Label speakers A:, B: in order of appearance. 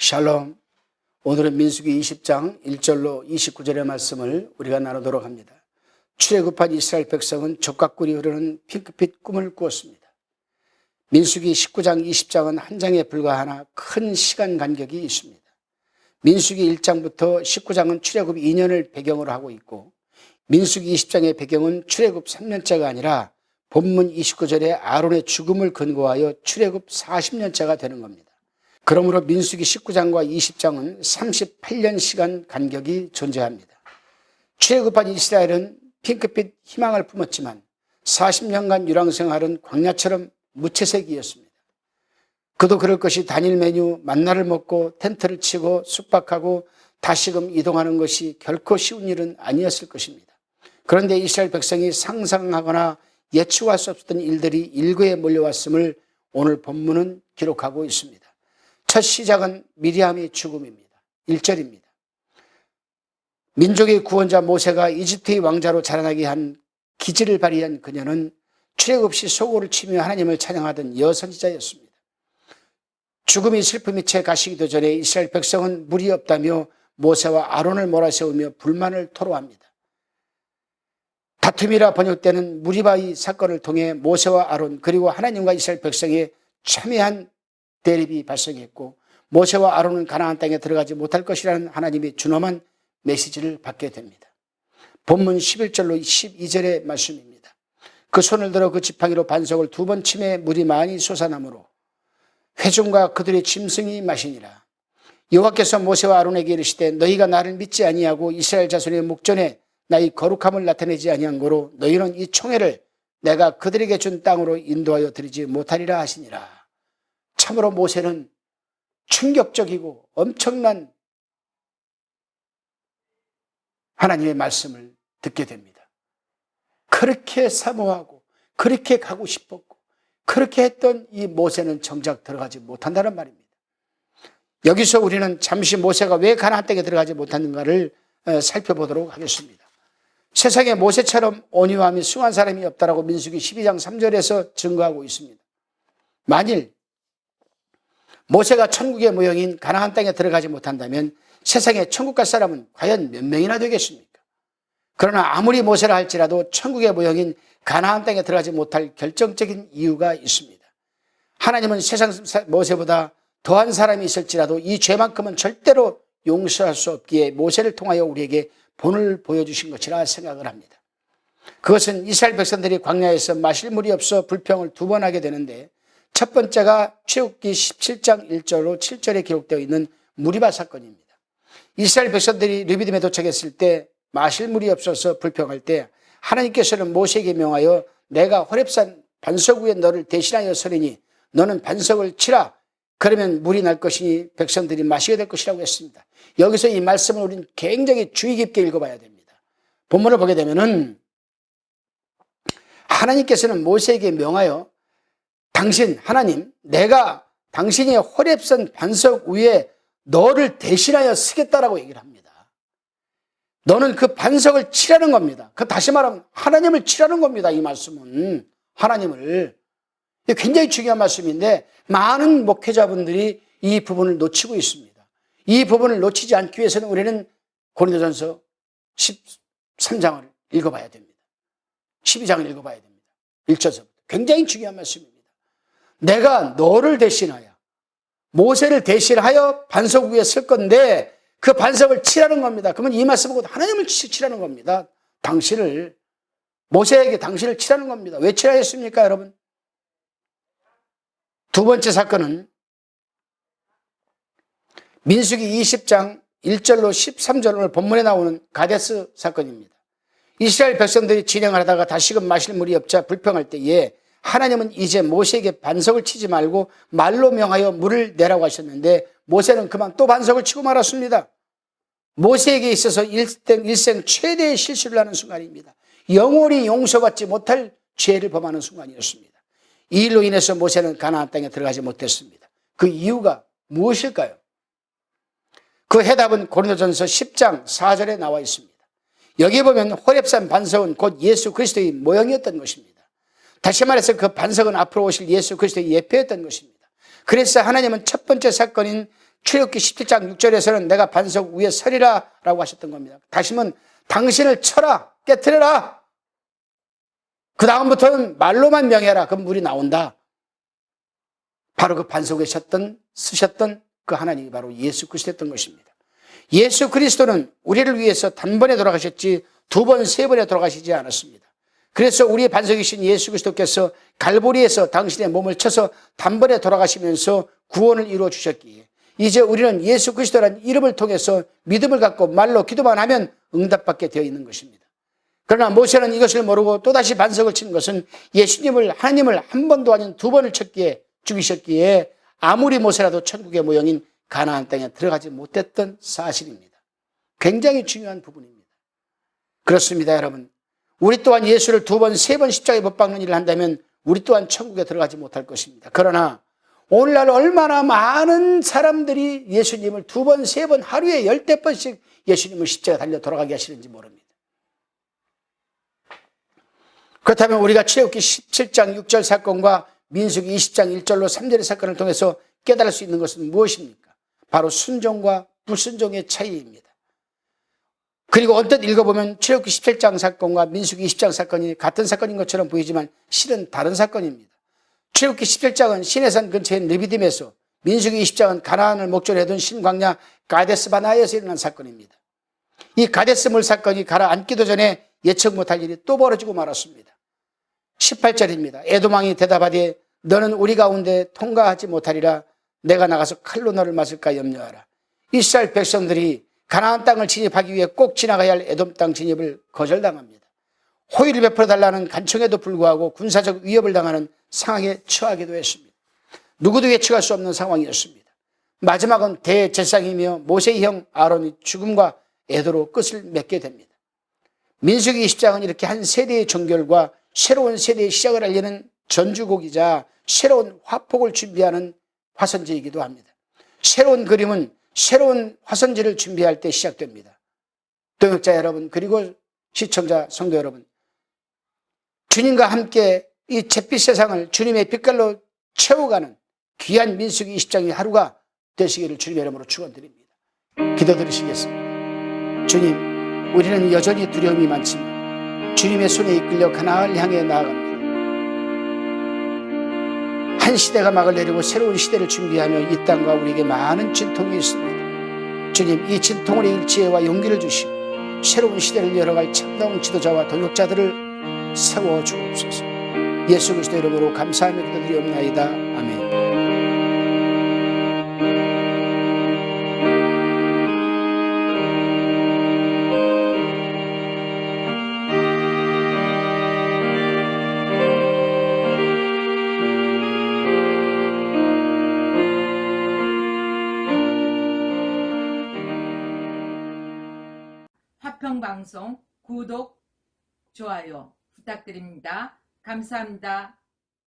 A: 샬롬. 오늘은 민수기 20장 1절로 29절의 말씀을 우리가 나누도록 합니다. 출애굽한 이스라엘 백성은 족각꿀이 흐르는 핑크빛 꿈을 꾸었습니다. 민수기 19장 20장은 한 장에 불과하나 큰 시간 간격이 있습니다. 민수기 1장부터 19장은 출애굽 2년을 배경으로 하고 있고, 민수기 20장의 배경은 출애굽 3년째가 아니라 본문 29절에 아론의 죽음을 근거하여 출애굽 40년째가 되는 겁니다. 그러므로 민수기 19장과 20장은 38년 시간 간격이 존재합니다. 출애굽한 이스라엘은 핑크빛 희망을 품었지만 40년간 유랑생활은 광야처럼 무채색이었습니다. 그도 그럴 것이 단일 메뉴 만나를 먹고 텐트를 치고 숙박하고 다시금 이동하는 것이 결코 쉬운 일은 아니었을 것입니다. 그런데 이스라엘 백성이 상상하거나 예측할 수 없었던 일들이 일거에 몰려왔음을 오늘 본문은 기록하고 있습니다. 첫 시작은 미리암의 죽음입니다. 1절입니다. 민족의 구원자 모세가 이집트의 왕자로 자라나게 한 기질을 발휘한 그녀는 출애굽 시 소고를 치며 하나님을 찬양하던 여선지자였습니다. 죽음이 슬픔이 채 가시기도 전에 이스라엘 백성은 물이 없다며 모세와 아론을 몰아세우며 불만을 토로합니다. 다툼이라 번역되는 무리바위 사건을 통해 모세와 아론 그리고 하나님과 이스라엘 백성의 첨예한 대립이 발생했고, 모세와 아론은 가나안 땅에 들어가지 못할 것이라는 하나님의 준엄한 메시지를 받게 됩니다. 본문 11절로 12절의 말씀입니다. 그 손을 들어 그 지팡이로 반석을 2번 치매 물이 많이 솟아나므로 회중과 그들의 짐승이 마시니라. 여호와께서 모세와 아론에게 이르시되 너희가 나를 믿지 아니하고 이스라엘 자손의 목전에 나의 거룩함을 나타내지 아니한 고로 너희는 이 총회를 내가 그들에게 준 땅으로 인도하여 드리지 못하리라 하시니라. 참으로 모세는 충격적이고 엄청난 하나님의 말씀을 듣게 됩니다. 그렇게 사모하고 그렇게 가고 싶었고 그렇게 했던 이 모세는 정작 들어가지 못한다는 말입니다. 여기서 우리는 잠시 모세가 왜 가나안 땅에 들어가지 못하는가를 살펴보도록 하겠습니다. 세상에 모세처럼 온유함이 숭한 사람이 없다라고 민수기 12장 3절에서 증거하고 있습니다. 만일 모세가 천국의 모형인 가나안 땅에 들어가지 못한다면 세상에 천국 갈 사람은 과연 몇 명이나 되겠습니까? 그러나 아무리 모세라 할지라도 천국의 모형인 가나안 땅에 들어가지 못할 결정적인 이유가 있습니다. 하나님은 세상 모세보다 더한 사람이 있을지라도 이 죄만큼은 절대로 용서할 수 없기에 모세를 통하여 우리에게 본을 보여주신 것이라 생각을 합니다. 그것은 이스라엘 백성들이 광야에서 마실 물이 없어 불평을 2번 하게 되는데, 첫 번째가 출애굽기 17장 1절로 7절에 기록되어 있는 무리바 사건입니다. 이스라엘 백성들이 르비딤에 도착했을 때 마실 물이 없어서 불평할 때 하나님께서는 모세에게 명하여 내가 호렙산 반석 위에 너를 대신하여 서리니 너는 반석을 치라. 그러면 물이 날 것이니 백성들이 마시게 될 것이라고 했습니다. 여기서 이 말씀을 우리는 굉장히 주의 깊게 읽어봐야 됩니다. 본문을 보게 되면은 하나님께서는 모세에게 명하여 당신 하나님 내가 당신이 호렙산 반석 위에 너를 대신하여 서겠다라고 얘기를 합니다. 너는 그 반석을 치라는 겁니다. 그 다시 말하면 하나님을 치라는 겁니다. 이 말씀은 하나님을. 굉장히 중요한 말씀인데 많은 목회자분들이 이 부분을 놓치고 있습니다. 이 부분을 놓치지 않기 위해서는 우리는 고린도전서 13장을 읽어봐야 됩니다. 12장을 읽어봐야 됩니다. 1절서부터. 굉장히 중요한 말씀입니다. 내가 너를 대신하여 모세를 대신하여 반석 위에 설 건데 그 반석을 치라는 겁니다. 그러면 이 말씀은 하나님을 치라는 겁니다. 당신을, 모세에게 당신을 치라는 겁니다. 왜 치라 했습니까, 여러분? 두 번째 사건은 민수기 20장 1절로 13절 오늘 본문에 나오는 가데스 사건입니다. 이스라엘 백성들이 진행을 하다가 다시금 마실 물이 없자 불평할 때에 하나님은 이제 모세에게 반석을 치지 말고 말로 명하여 물을 내라고 하셨는데 모세는 그만 또 반석을 치고 말았습니다. 모세에게 있어서 일생 최대의 실수를 하는 순간입니다. 영원히 용서받지 못할 죄를 범하는 순간이었습니다. 이 일로 인해서 모세는 가나안 땅에 들어가지 못했습니다. 그 이유가 무엇일까요? 그 해답은 고린도전서 10장 4절에 나와 있습니다. 여기 보면 호렙산 반석은 곧 예수 그리스도의 모형이었던 것입니다. 다시 말해서 그 반석은 앞으로 오실 예수 그리스도의 예표였던 것입니다. 그래서 하나님은 첫 번째 사건인 출애굽기 17장 6절에서는 내가 반석 위에 서리라 라고 하셨던 겁니다. 다시는 당신을 쳐라, 깨트려라. 그 다음부터는 말로만 명해라. 그럼 물이 나온다. 바로 그 반석 위에 쓰셨던 그 하나님이 바로 예수 그리스도였던 것입니다. 예수 그리스도는 우리를 위해서 단번에 돌아가셨지 2번, 3번에 돌아가시지 않았습니다. 그래서 우리의 반석이신 예수 그리스도께서 갈보리에서 당신의 몸을 쳐서 단번에 돌아가시면서 구원을 이루어 주셨기에 이제 우리는 예수 그리스도라는 이름을 통해서 믿음을 갖고 말로 기도만 하면 응답받게 되어 있는 것입니다. 그러나 모세는 이것을 모르고 또다시 반석을 치는 것은 하나님을 한 번도 아닌 2번을 죽이셨기에 아무리 모세라도 천국의 모형인 가나안 땅에 들어가지 못했던 사실입니다. 굉장히 중요한 부분입니다. 그렇습니다, 여러분. 우리 또한 예수를 2번, 3번 십자가에 못 박는 일을 한다면 우리 또한 천국에 들어가지 못할 것입니다. 그러나 오늘날 얼마나 많은 사람들이 예수님을 2번, 3번, 하루에 10대번씩 예수님을 십자가에 달려 돌아가게 하시는지 모릅니다. 그렇다면 우리가 출애굽기 17장 6절 사건과 민수기 20장 1절로 3절의 사건을 통해서 깨달을 수 있는 것은 무엇입니까? 바로 순종과 불순종의 차이입니다. 그리고 언뜻 읽어보면 출애굽기 17장 사건과 민수기 20장 사건이 같은 사건인 것처럼 보이지만 실은 다른 사건입니다. 출애굽기 17장은 시내산 근처의 르비딤에서, 민수기 20장은 가나안을 목적으로 해둔 신광야 가데스 바나에서 일어난 사건입니다. 이 가데스 물 사건이 가라앉기도 전에 예측 못할 일이 또 벌어지고 말았습니다. 18절입니다. 에돔왕이 대답하되 너는 우리 가운데 통과하지 못하리라. 내가 나가서 칼로 너를 맞을까 염려하라. 이스라엘 백성들이 가나안 땅을 진입하기 위해 꼭 지나가야 할 에돔 땅 진입을 거절당합니다. 호의를 베풀어달라는 간청에도 불구하고 군사적 위협을 당하는 상황에 처하기도 했습니다. 누구도 예측할 수 없는 상황이었습니다. 마지막은 대제사장이며 모세의 형 아론이 죽음과 애도로 끝을 맺게 됩니다. 민수기 20장은 이렇게 한 세대의 종결과 새로운 세대의 시작을 알리는 전주곡이자 새로운 화폭을 준비하는 화선지이기도 합니다. 새로운 그림은 새로운 화선지를 준비할 때 시작됩니다. 동역자 여러분, 그리고 시청자 성도 여러분, 주님과 함께 이 잿빛 세상을 주님의 빛깔로 채워가는 귀한 민수기 20장의 하루가 되시기를 주님의 이름으로 축원드립니다. 기도드리시겠습니다. 주님, 우리는 여전히 두려움이 많지만 주님의 손에 이끌려 가나안을 향해 나아갑니다. 한 시대가 막을 내리고 새로운 시대를 준비하며 이 땅과 우리에게 많은 진통이 있습니다. 주님, 이 진통을 이길 지혜와 용기를 주시고 새로운 시대를 열어갈 참다운 지도자와 동역자들을 세워주옵소서. 예수 그리스도 이름으로 감사하며 기도드리옵나이다. 아멘.
B: 화평방송 구독, 좋아요 부탁드립니다. 감사합니다.